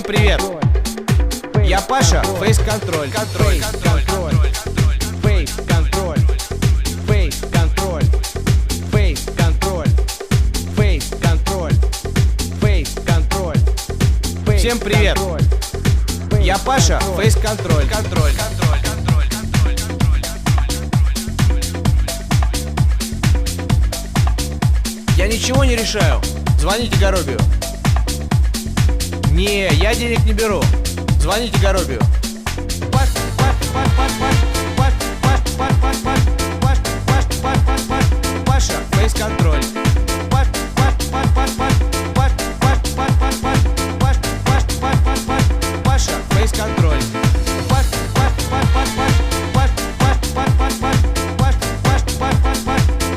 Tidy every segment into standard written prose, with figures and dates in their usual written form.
привет! Я Паша, Фейс Контроль. Фейс контроль. Фейс контроль. Фейс контроль. Фейс контроль. Фейс контроль. Фейс контроль. Всем привет! Я Паша, Фейс Контроль. Я ничего не решаю. Звоните Горобию. Не, я денег не беру. Звоните Горобию. Паша, Фейс Контроль. Паша, Фейс Контроль.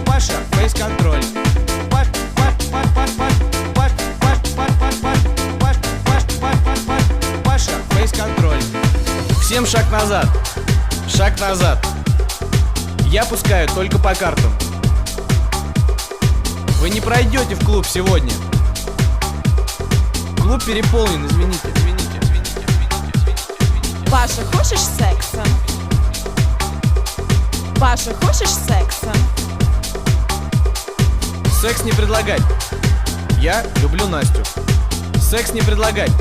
Паша, Фейс Контроль. Паша, Фейс Контроль. Всем шаг назад. Шаг назад. Я пускаю только по картам. Вы не пройдете в клуб сегодня. Клуб переполнен, извините. Паша, хочешь секса? Паша, хочешь секса? Секс не предлагать. Я люблю Настю. Секс не предлагать.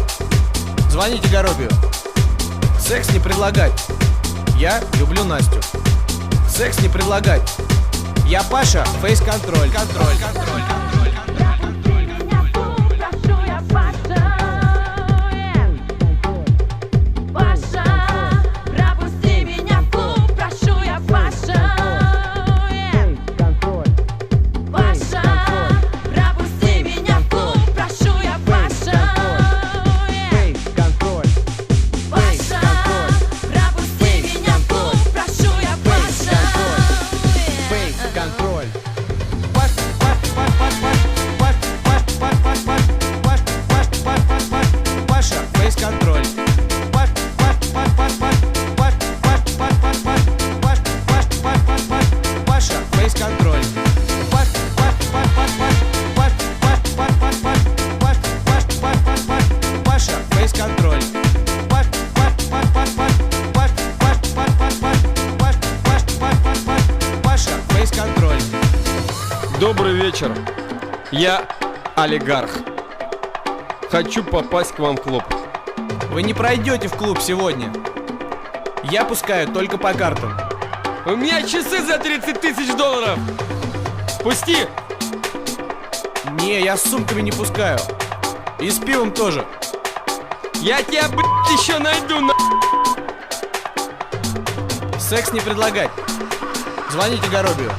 Звоните Горобию. Секс не предлагать. Я люблю Настю. Секс не предлагать. Я Паша, Фейс Контроль. Паша, Фейс Контроль. Паша, Фейс Контроль. Паша, Фейс Контроль. Паша, Фейс Контроль. Добрый вечер. Я олигарх. Хочу попасть к вам в клуб. Вы не пройдете в клуб сегодня. Я пускаю только по картам. У меня часы за 30 тысяч долларов. Пусти. Не, я с сумками не пускаю. И с пивом тоже. Я тебя, блядь, еще найду, на. Секс не предлагать. Звоните Горобию.